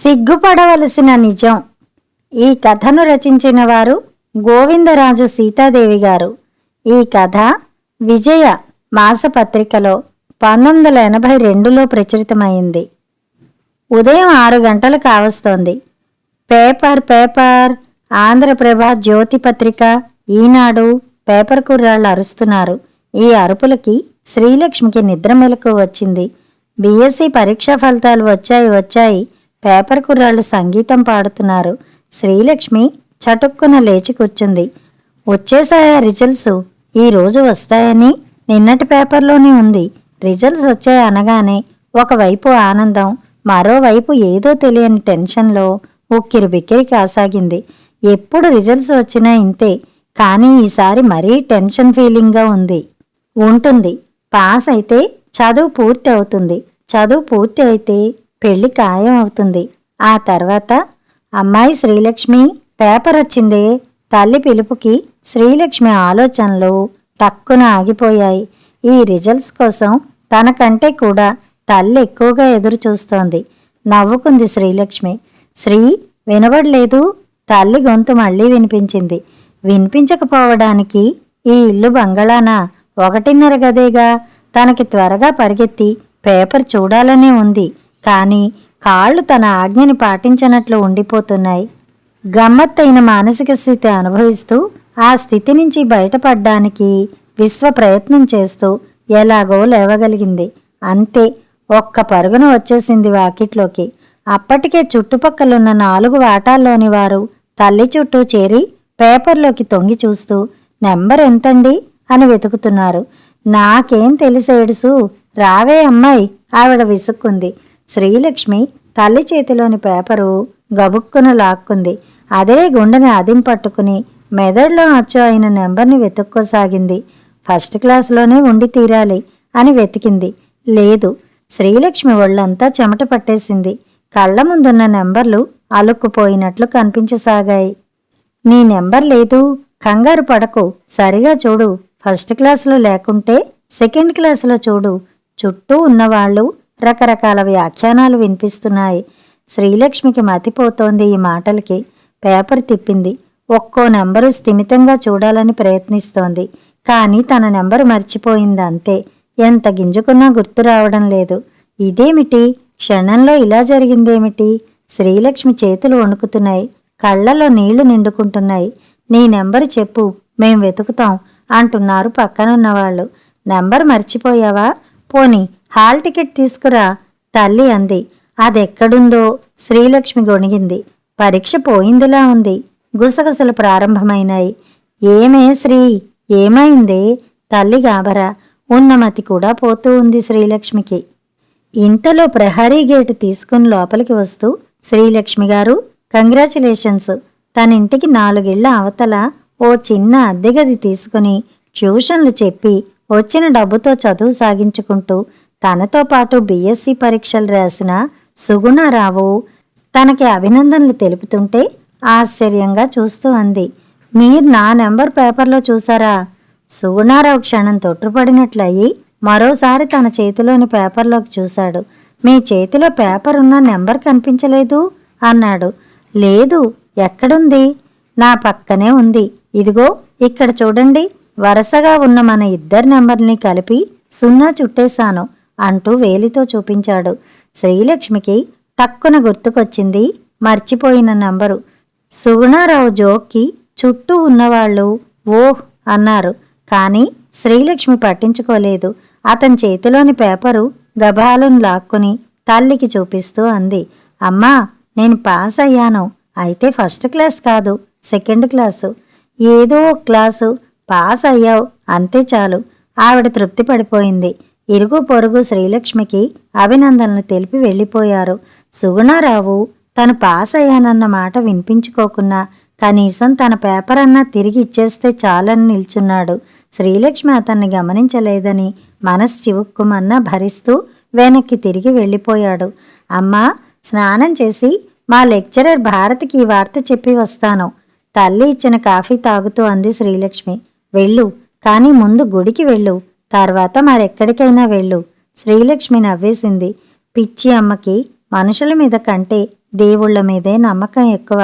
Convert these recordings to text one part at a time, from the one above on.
సిగ్గుపడవలసిన నిజం. ఈ కథను రచించిన వారు గోవిందరాజు సీతాదేవి గారు. ఈ కథ విజయ మాసపత్రికలో 1982లో ప్రచురితమైంది. ఉదయం 6 గంటలు కావస్తోంది. పేపర్ ఆంధ్రప్రభ, జ్యోతి పత్రిక, ఈనాడు పేపర్ కుర్రాళ్ళు అరుస్తున్నారు. ఈ అరుపులకి శ్రీలక్ష్మికి నిద్ర మెలకు వచ్చింది. బీఎస్సీ పరీక్షా ఫలితాలు వచ్చాయి. పేపర్ కుర్రాళ్ళు సంగీతం పాడుతున్నారు. శ్రీలక్ష్మి చటుక్కున లేచి కూర్చుంది. వచ్చేసాయా రిజల్ట్స్? ఈరోజు వస్తాయని నిన్నటి పేపర్లోనే ఉంది. రిజల్ట్స్ వచ్చాయి అనగానే ఒకవైపు ఆనందం, మరోవైపు ఏదో తెలియని టెన్షన్లో ఉక్కిరి బిక్కిరి కాసాగింది. ఎప్పుడు రిజల్ట్స్ వచ్చినా ఇంతే, కానీ ఈసారి మరీ టెన్షన్ ఫీలింగ్గా ఉంటుంది. పాస్ అయితే చదువు పూర్తి అవుతుంది. చదువు పూర్తి అయితే పెళ్లి ఖాయం అవుతుంది. ఆ తర్వాత అమ్మాయి శ్రీలక్ష్మి, పేపర్ వచ్చిందే. తల్లి పిలుపుకి శ్రీలక్ష్మి ఆలోచనలు టక్కున ఆగిపోయాయి. ఈ రిజల్ట్స్ కోసం తనకంటే కూడా తల్లి ఎక్కువగా ఎదురు చూస్తోంది. నవ్వుకుంది శ్రీలక్ష్మి. శ్రీ, వినబడలేదు? తల్లి గొంతు మళ్లీ వినిపించింది. వినిపించకపోవడానికి ఈ ఇల్లు బంగళానా? 1:30 గదేగా. తనకి త్వరగా పరిగెత్తి పేపర్ చూడాలనే ఉంది. కానీ కాళ్ళు తన ఆజ్ఞని పాటించనట్లు ఉండిపోతున్నాయి. గమ్మత్తైన మానసిక స్థితి అనుభవిస్తూ ఆ స్థితి నుంచి బయటపడ్డానికి విశ్వ ప్రయత్నం చేస్తూ ఎలాగో లేవగలిగింది. అంతే, ఒక్క పరుగున వచ్చేసింది వాకిట్లోకి. అప్పటికే చుట్టుపక్కలున్న 4 వాటాల్లోని వారు తల్లి చుట్టూ చేరి పేపర్లోకి తొంగి చూస్తూ నెంబర్ ఎంతండి అని వెతుకుతున్నారు. నాకేం తెలిసేడుసు, రావే అమ్మాయి, ఆవిడ విసుక్కుంది. శ్రీలక్ష్మి తల్లి చేతిలోని పేపరు గబుక్కున లాక్కుంది. అదే గుండెని అదింపట్టుకుని మెదడులో అచ్చు అయిన నెంబర్ని వెతుక్కోసాగింది. ఫస్ట్ క్లాస్లోనే ఉండి తీరాలి అని వెతికింది. లేదు. శ్రీలక్ష్మి ఒళ్ళంతా చెమట పట్టేసింది. కళ్ల ముందున్న నెంబర్లు అలుక్కుపోయినట్లు కనిపించసాగాయి. నీ నెంబర్ లేదు, కంగారు పడకు, సరిగా చూడు. ఫస్ట్ క్లాసులో లేకుంటే సెకండ్ క్లాసులో చూడు. చుట్టూ ఉన్నవాళ్లు రకరకాల వ్యాఖ్యానాలు వినిపిస్తున్నాయి. శ్రీలక్ష్మికి మతిపోతోంది ఈ మాటలకి. పేపర్ తిప్పింది. ఒక్కో నెంబరు స్థిమితంగా చూడాలని ప్రయత్నిస్తోంది. కానీ తన నెంబరు మర్చిపోయింది. అంతే. ఎంత గింజుకున్నా గుర్తు రావడం లేదు. ఇదేమిటి? క్షణంలో ఇలా జరిగిందేమిటి? శ్రీలక్ష్మి చేతులు వణుకుతున్నాయి. కళ్లలో నీళ్లు నిండుకుంటున్నాయి. నీ నెంబరు చెప్పు, మేం వెతుకుతాం అంటున్నారు పక్కనున్నవాళ్లు. నెంబర్ మర్చిపోయావా? పోనీ హాల్ టికెట్ తీసుకురా, తల్లి అంది. అదెక్కడుందో శ్రీలక్ష్మి గొణిగింది. పరీక్ష పోయిందిలా ఉంది. గుసగుసలు ప్రారంభమైనాయి. ఏమే శ్రీ, ఏమైందే? తల్లి గాబరా. ఉన్నమతి కూడా పోతూ ఉంది శ్రీలక్ష్మికి. ఇంతలో ప్రహరీ గేటు తీసుకుని లోపలికి వస్తూ, శ్రీలక్ష్మి గారు, కంగ్రాచులేషన్స్. తనింటికి 4 ఇళ్ల అవతల ఓ చిన్న అద్దెగది తీసుకుని ట్యూషన్లు చెప్పి వచ్చిన డబ్బుతో చదువు సాగించుకుంటూ తనతో పాటు బీఎస్సీ పరీక్షలు రాసిన సుగుణారావు తనకి అభినందనలు తెలుపుతుంటే ఆశ్చర్యంగా చూస్తూ అంది. మీరు నా నెంబర్ పేపర్లో చూసారా? సుగుణారావు క్షణం తొట్టుపడినట్లయి మరోసారి తన చేతిలోని పేపర్లోకి చూశాడు. మీ చేతిలో పేపర్ ఉన్న నెంబర్ కనిపించలేదు అన్నాడు. లేదు, ఎక్కడుంది? నా పక్కనే ఉంది. ఇదిగో ఇక్కడ చూడండి. వరుసగా ఉన్న మన ఇద్దరి నెంబర్ని కలిపి 0 చుట్టేశాను అంటూ వేలితో చూపించాడు. శ్రీలక్ష్మికి టక్కున గుర్తుకొచ్చింది మర్చిపోయిన నంబరు. సుగుణారావు జోక్కి చుట్టూ ఉన్నవాళ్లు ఓహ్ అన్నారు. కానీ శ్రీలక్ష్మి పట్టించుకోలేదు. అతని చేతిలోని పేపరు గబాలను లాక్కుని తల్లికి చూపిస్తూ అంది. అమ్మా, నేను పాస్ అయ్యాను. అయితే ఫస్ట్ క్లాస్ కాదు, సెకండ్ క్లాసు. ఏదో క్లాసు. పాస్ అయ్యావు, అంతే చాలు. ఆవిడ తృప్తి పడిపోయింది. ఇరుగు పొరుగు శ్రీలక్ష్మికి అభినందనలు తెలిపి వెళ్ళిపోయారు. సుగుణారావు తను పాస్ అయ్యానన్న మాట వినిపించుకోకున్నా కనీసం తన పేపర్ అన్నా తిరిగి ఇచ్చేస్తే చాలని నిల్చున్నాడు. శ్రీలక్ష్మి అతన్ని గమనించలేదని మనసు చివుక్కుమన్నా భరిస్తూ వెనక్కి తిరిగి వెళ్ళిపోయాడు. అమ్మా, స్నానం చేసి మా లెక్చరర్ భారతికి ఈ వార్త చెప్పి వస్తాను. తల్లి ఇచ్చిన కాఫీ తాగుతూ అంది శ్రీలక్ష్మి. వెళ్ళు, కానీ ముందు గుడికి వెళ్ళు, తర్వాత మరెక్కడికైనా వెళ్ళు. శ్రీలక్ష్మి నవ్వేసింది. పిచ్చి అమ్మకి మనుషుల మీద కంటే దేవుళ్ల మీదే నమ్మకం ఎక్కువ.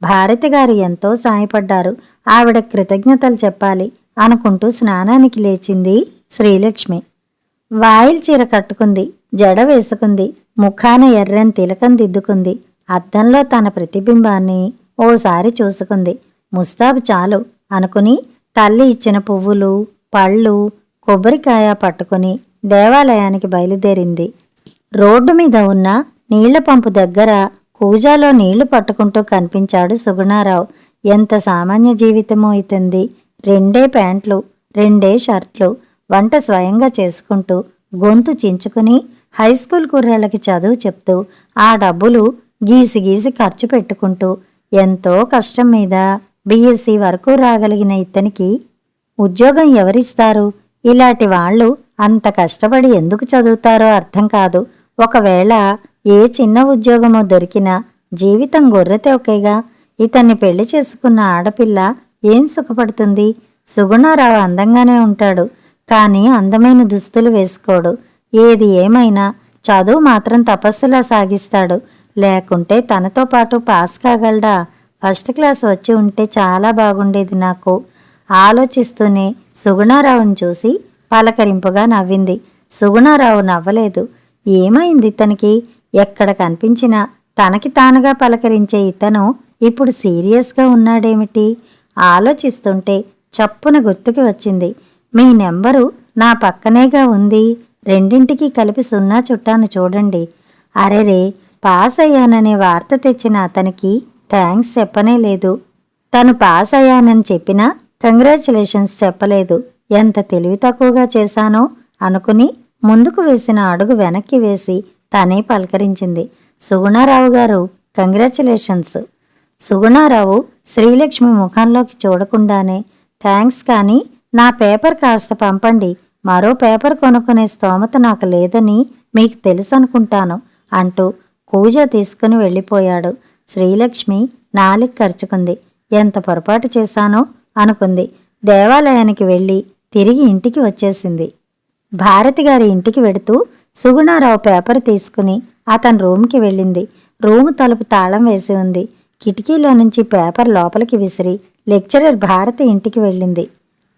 భారతి గారు ఎంతో సాయపడ్డారు, ఆవిడ కృతజ్ఞతలు చెప్పాలి అనుకుంటూ స్నానానికి లేచింది శ్రీలక్ష్మి. వాయిల్ చీర కట్టుకుంది, జడ వేసుకుంది, ముఖాన ఎర్రని తిలకం దిద్దుకుంది. అద్దంలో తన ప్రతిబింబాన్ని ఓసారి చూసుకుంది. ముస్తాబు చాలు అనుకుని తల్లి ఇచ్చిన పువ్వులు, పళ్ళు, కొబ్బరికాయ పట్టుకుని దేవాలయానికి బయలుదేరింది. రోడ్డు మీద ఉన్న నీళ్ల పంపు దగ్గర కూజాలో నీళ్లు పట్టుకుంటూ కనిపించాడు సుగుణారావు. ఎంత సామాన్య జీవితమో ఇతంది. 2 ప్యాంట్లు, 2 షర్ట్లు, వంట స్వయంగా చేసుకుంటూ గొంతు చించుకుని హైస్కూల్ కుర్రాళ్ళకి చదువు చెప్తూ ఆ డబ్బులు గీసి గీసి ఖర్చు పెట్టుకుంటూ ఎంతో కష్టం మీద బీఎస్సీ వరకు రాగలిగిన ఇతనికి ఉద్యోగం ఎవరిస్తారు? ఇలాంటి వాళ్ళు అంత కష్టపడి ఎందుకు చదువుతారో అర్థం కాదు. ఒకవేళ ఏ చిన్న ఉద్యోగమో దొరికినా జీవితం గొర్రెతోకేగా. ఇతన్ని పెళ్లి చేసుకున్న ఆడపిల్ల ఏం సుఖపడుతుంది? సుగుణారావు అందంగానే ఉంటాడు, కానీ అందమైన దుస్తులు వేసుకోడు. ఏది ఏమైనా చదువు మాత్రం తపస్సులా సాగిస్తాడు. లేకుంటే తనతో పాటు పాస్ కాగలడా? ఫస్ట్ క్లాస్ వచ్చి ఉంటే చాలా బాగుండేది నాకు. ఆలోచిస్తూనే సుగుణారావుని చూసి పలకరింపుగా నవ్వింది. సుగుణారావు నవ్వలేదు. ఏమైంది ఇతనికి? ఎక్కడ కనిపించినా తనకి తానుగా పలకరించే ఇతను ఇప్పుడు సీరియస్గా ఉన్నాడేమిటి? ఆలోచిస్తుంటే చప్పున గుర్తుకి వచ్చింది. మీ నెంబరు నా పక్కనేగా ఉంది, రెండింటికి కలిపి 0 చుట్టాను చూడండి. అరెరే, పాస్ అయ్యాననే వార్త తెచ్చిన అతనికి థ్యాంక్స్ చెప్పనే లేదు. తను పాస్ అయ్యానని చెప్పినా కంగ్రాచులేషన్స్ చెప్పలేదు. ఎంత తెలివి తక్కువగా చేశానో అనుకుని ముందుకు వేసిన అడుగు వెనక్కి వేసి తనే పలకరించింది. సుగుణారావు గారు, కంగ్రాచులేషన్స్. సుగుణారావు శ్రీలక్ష్మి ముఖంలోకి చూడకుండానే థ్యాంక్స్, కానీ నా పేపర్ కాస్త పంపండి. మరో పేపర్ కొనుక్కునే స్తోమత నాకు లేదని మీకు తెలుసనుకుంటాను అంటూ కూజ తీసుకుని వెళ్ళిపోయాడు. శ్రీలక్ష్మి నాలిక ఖర్చుకుంది. ఎంత పొరపాటు చేశానో అనుకుంది. దేవాలయానికి వెళ్ళి తిరిగి ఇంటికి వచ్చేసింది. భారతి గారి ఇంటికి వెడుతూ సుగుణారావు పేపర్ తీసుకుని అతని రూమ్కి వెళ్ళింది. రూము తలుపు తాళం వేసి ఉంది. కిటికీలో నుంచి పేపర్ లోపలికి విసిరి లెక్చరర్ భారతి ఇంటికి వెళ్ళింది.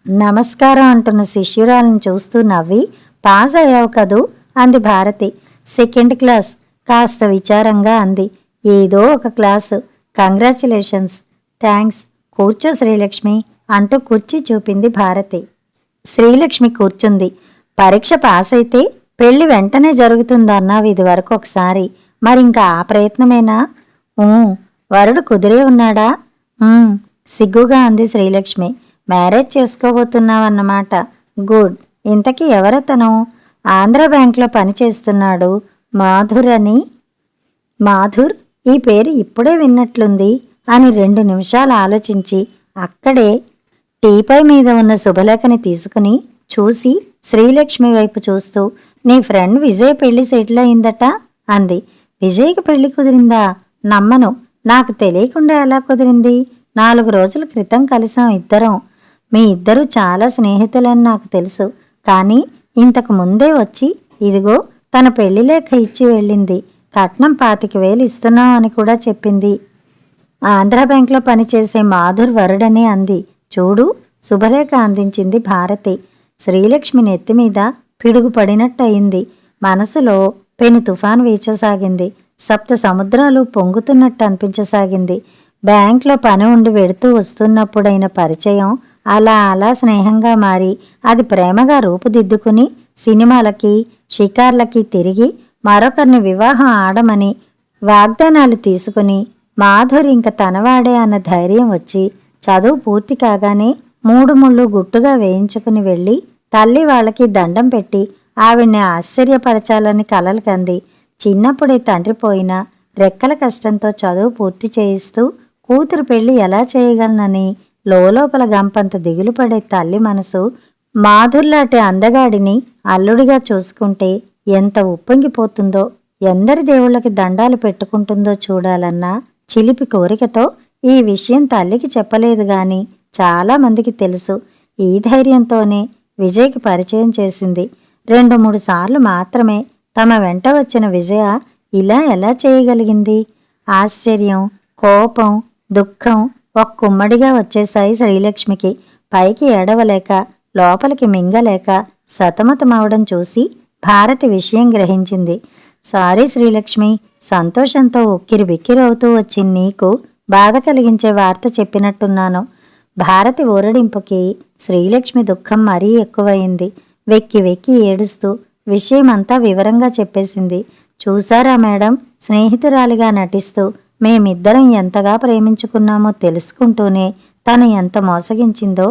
నమస్కారం అంటున్న శిష్యురాలను చూస్తూ నవ్వి, పాస్ అయ్యావు కదూ అంది భారతి. 2nd క్లాస్, కాస్త విచారంగా అంది. ఏదో ఒక క్లాసు. కంగ్రాచులేషన్స్. థ్యాంక్స్. కూర్చో శ్రీలక్ష్మి అంటూ కుర్చీ చూపింది భారతి. శ్రీలక్ష్మి కూర్చుంది. పరీక్ష పాస్ అయితే పెళ్లి వెంటనే జరుగుతుందన్నావు ఇదివరకు ఒకసారి, మరింకా ఆ ప్రయత్నమేనా? వరుడు కుదిరే ఉన్నాడా? సిగ్గుగా అంది శ్రీలక్ష్మి. మ్యారేజ్ చేసుకోబోతున్నావన్నమాట. గుడ్. ఇంతకీ ఎవరతను? ఆంధ్ర బ్యాంక్లో పనిచేస్తున్నాడు, మాధుర్ అని. మాధుర్? ఈ పేరు ఇప్పుడే విన్నట్లుంది అని 2 నిమిషాలు ఆలోచించి అక్కడే టీపై మీద ఉన్న శుభలేఖని తీసుకుని చూసి శ్రీలక్ష్మి వైపు చూస్తూ, నీ ఫ్రెండ్ విజయ్ పెళ్లి సెటిల్ అయిందట అంది. విజయ్కి పెళ్లి కుదిరిందా? నమ్మను. నాకు తెలియకుండా ఎలా కుదిరింది? 4 రోజుల క్రితం కలిసాం ఇద్దరం. మీ ఇద్దరూ చాలా స్నేహితులని నాకు తెలుసు, కానీ ఇంతకు ముందే వచ్చి ఇదిగో తన పెళ్లి లేఖ ఇచ్చి వెళ్ళింది. కట్నం 25,000 ఇస్తున్నాం అని కూడా చెప్పింది. ఆంధ్ర బ్యాంక్లో పనిచేసే మాధుర్ వరుడనే అంది. చూడు, శుభలేఖ అందించింది భారతి. శ్రీలక్ష్మి నెత్తిమీద పిడుగు పడినట్టయింది. మనసులో పెను తుఫాను వీచసాగింది. 7 సముద్రాలు పొంగుతున్నట్టు అనిపించసాగింది. బ్యాంక్లో పని ఉండి వెడుతూ వస్తున్నప్పుడైన పరిచయం అలా అలా స్నేహంగా మారి అది ప్రేమగా రూపుదిద్దుకుని సినిమాలకి, షికార్లకి తిరిగి మరొకరిని వివాహం ఆడమని వాగ్దానాలు తీసుకుని మాధురి ఇంక తనవాడే అన్న ధైర్యం వచ్చి చదువు పూర్తి కాగానే 3 ముళ్ళు గుట్టుగా వేయించుకుని వెళ్ళి తల్లి వాళ్ళకి దండం పెట్టి ఆవిడ్ని ఆశ్చర్యపరచాలని కలలు కంది. చిన్నప్పుడే తండ్రి పోయినా రెక్కల కష్టంతో చదువు పూర్తి చేయిస్తూ కూతురు పెళ్లి ఎలా చేయగలనని లోపల గంపంత దిగులు పడే తల్లి మనసు మాధుర్లాంటి అందగాడిని అల్లుడిగా చూసుకుంటే ఎంత ఉప్పొంగిపోతుందో, ఎందరి దేవుళ్ళకి దండాలు పెట్టుకుంటుందో చూడాలన్న చిలిపి కోరికతో ఈ విషయం తల్లికి చెప్పలేదు గాని చాలా మందికి తెలుసు. ఈ ధైర్యంతోనే విజయ్కి పరిచయం చేసింది. 2-3 సార్లు మాత్రమే తమ వెంట వచ్చిన విజయ ఇలా ఎలా చేయగలిగింది? ఆశ్చర్యం, కోపం, దుఃఖం ఒక్కుమ్మడిగా వచ్చేశాయి శ్రీలక్ష్మికి. పైకి ఏడవలేక, లోపలికి మింగలేక సతమతమవడం చూసి భారతి విషయం గ్రహించింది. సారీ శ్రీలక్ష్మి, సంతోషంతో ఉక్కిరి బిక్కిరవుతూ వచ్చి నీకు బాధ కలిగించే వార్త చెప్పినట్టున్నాను. భారతి ఊరడింపుకి శ్రీలక్ష్మి దుఃఖం మరీ ఎక్కువయింది. వెక్కి వెక్కి ఏడుస్తూ విషయమంతా వివరంగా చెప్పేసింది. చూసారా మేడం, స్నేహితురాలిగా నటిస్తూ మేమిద్దరం ఎంతగా ప్రేమించుకున్నామో తెలుసుకుంటూనే తను ఎంత మోసగించిందో.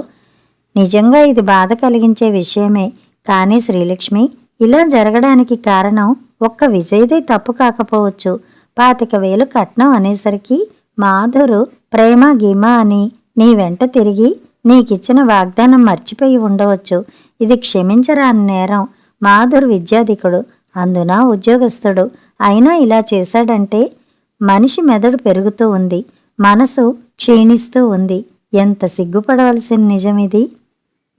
నిజంగా ఇది బాధ కలిగించే విషయమే. కానీ శ్రీలక్ష్మి, ఇలా జరగడానికి కారణం ఒక్క విజయ్దే తప్పు కాకపోవచ్చు. 25,000 కట్నం అనేసరికి మాధురు ప్రేమ గీమ అని నీ వెంట తిరిగి నీకిచ్చిన వాగ్దానం మర్చిపోయి ఉండవచ్చు. ఇది క్షమించరాని నేరం. మాధుర్ విద్యాధికుడు, అందున ఉద్యోగస్తుడు. అయినా ఇలా చేశాడంటే మనిషి మెదడు పెరుగుతూ ఉంది, మనసు క్షీణిస్తూ ఉంది. ఎంత సిగ్గుపడవలసిన నిజమిది.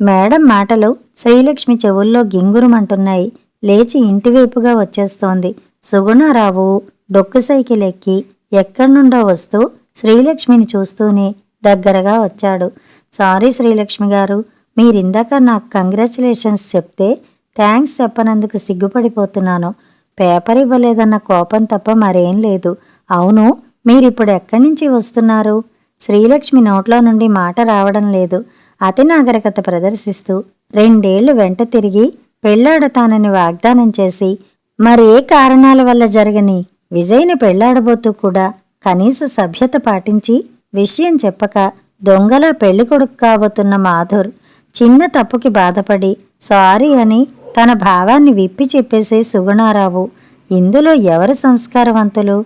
మేడం మాటలు శ్రీలక్ష్మి చెవుల్లో గింగురుమంటున్నాయి. లేచి ఇంటివైపుగా వచ్చేస్తోంది. సుగుణారావు డొక్కు సైకిల్ ఎక్కి ఎక్కడ్నుండో వస్తూ శ్రీలక్ష్మిని చూస్తూనే దగ్గరగా వచ్చాడు. సారీ శ్రీలక్ష్మి గారు, మీరిందాక నాకు కంగ్రాచులేషన్స్ చెప్తే థ్యాంక్స్ చెప్పనందుకు సిగ్గుపడిపోతున్నాను. పేపర్ ఇవ్వలేదన్న కోపం తప్ప మరేం లేదు. అవును, మీరిప్పుడు ఎక్కడి నుంచి వస్తున్నారు? శ్రీలక్ష్మి నోట్లో నుండి మాట రావడం లేదు. అతి నాగరికత ప్రదర్శిస్తూ 2 ఏళ్లు వెంట తిరిగి పెళ్లాడతానని వాగ్దానం చేసి మరే కారణాల వల్ల జరగని విజయ్ని పెళ్లాడబోతూ కూడా కనీస సభ్యత పాటించి విషయం చెప్పక దొంగలా పెళ్లికొడుకు కాబోతున్న మాధుర్ చిన్న తప్పుకి బాధపడి సారీ అని తన భావాన్ని విప్పి చెప్పేసే సుగుణారావు. ఇందులో ఎవరు సంస్కారవంతులు?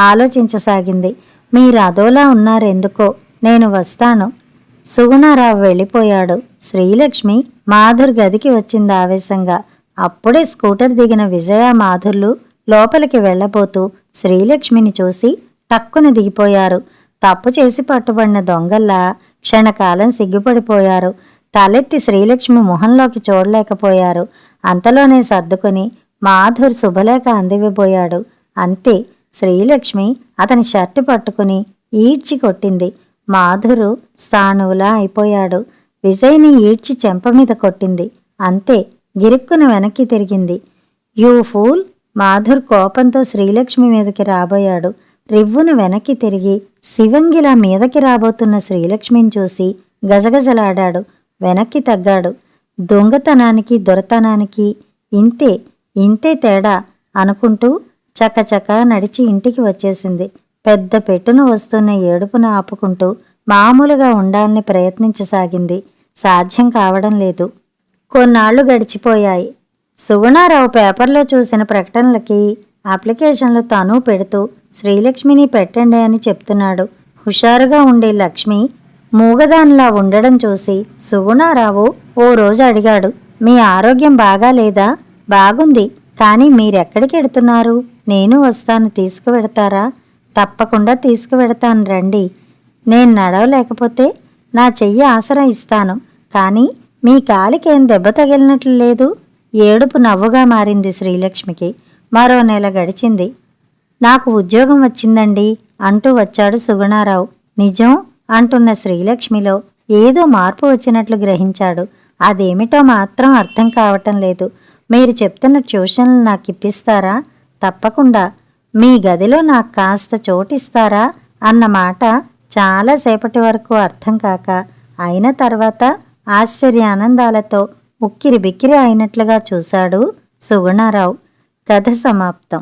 ఆలోచించసాగింది. మీరు అదోలా ఉన్నారెందుకో, నేను వస్తాను. సుగుణారావు వెళ్ళిపోయాడు. శ్రీలక్ష్మి మాధుర్ గదికి వచ్చింది ఆవేశంగా. అప్పుడే స్కూటర్ దిగిన విజయ మాధుర్లు లోపలికి వెళ్లబోతూ శ్రీలక్ష్మిని చూసి టక్కున దిగిపోయారు. తప్పు చేసి పట్టుబడిన దొంగల్లా క్షణకాలం సిగ్గుపడిపోయారు. తలెత్తి శ్రీలక్ష్మి మొహంలోకి చూడలేకపోయారు. అంతలోనే సర్దుకుని మాధుర్ శుభలేఖ అందివ్వబోయాడు. అంతే, శ్రీలక్ష్మి అతని షర్టు పట్టుకుని ఈడ్చి కొట్టింది. మాధురు స్థాణువులా అయిపోయాడు. విజయ్ని ఈడ్చి చెంప మీద కొట్టింది. అంతే, గిరుక్కున వెనక్కి తిరిగింది. You fool! మాధుర్ కోపంతో శ్రీలక్ష్మి మీదకి రాబోయాడు. రివ్వున వెనక్కి తిరిగి శివంగిలా మీదకి రాబోతున్న శ్రీలక్ష్మిని చూసి గజగజలాడాడు. వెనక్కి తగ్గాడు. దొంగతనానికి దొరతనానికి ఇంతే ఇంతే తేడా అనుకుంటూ చకచక నడిచి ఇంటికి వచ్చేసింది. పెద్ద పెట్టున వస్తున్న ఏడుపును ఆపుకుంటూ మామూలుగా ఉండాలని ప్రయత్నించసాగింది. సాధ్యం కావడం లేదు. కొన్నాళ్లు గడిచిపోయాయి. సుగుణారావు పేపర్లో చూసిన ప్రకటనలకి అప్లికేషన్లు తను పెడుతూ శ్రీలక్ష్మిని పెట్టండి అని చెప్తున్నాడు. హుషారుగా ఉండే లక్ష్మి మూగదానిలా ఉండడం చూసి సుగుణారావు ఓ రోజు అడిగాడు, మీ ఆరోగ్యం బాగా లేదా? బాగుంది, కానీ మీరెక్కడికి ఎడుతున్నారు? నేను వస్తాను, తీసుకువెడతారా? తప్పకుండా తీసుకువెడతాను, రండి. నేను నడవలేకపోతే నా చెయ్యి ఆసరా ఇస్తాను, కానీ మీ కాలికేం దెబ్బ తగిలినట్లు లేదు. ఏడుపు నవ్వుగా మారింది శ్రీలక్ష్మికి. మరో నెల గడిచింది. నాకు ఉద్యోగం వచ్చిందండి అంటూ వచ్చాడు సుగుణారావు. నిజం అంటున్న శ్రీలక్ష్మిలో ఏదో మార్పు వచ్చినట్లు గ్రహించాడు. అదేమిటో మాత్రం అర్థం కావటం లేదు. మీరు చెప్తున్న ట్యూషన్లు నాకు ఇప్పిస్తారా? తప్పకుండా. మీ గదిలో నాకు కాస్త చోటిస్తారా అన్న మాట చాలాసేపటి వరకు అర్థం కాక, అయిన తర్వాత ఆశ్చర్యానందాలతో ఉక్కిరి బిక్కిరి అయినట్లుగా చూశాడు సుగుణారావు. కథ సమాప్తం.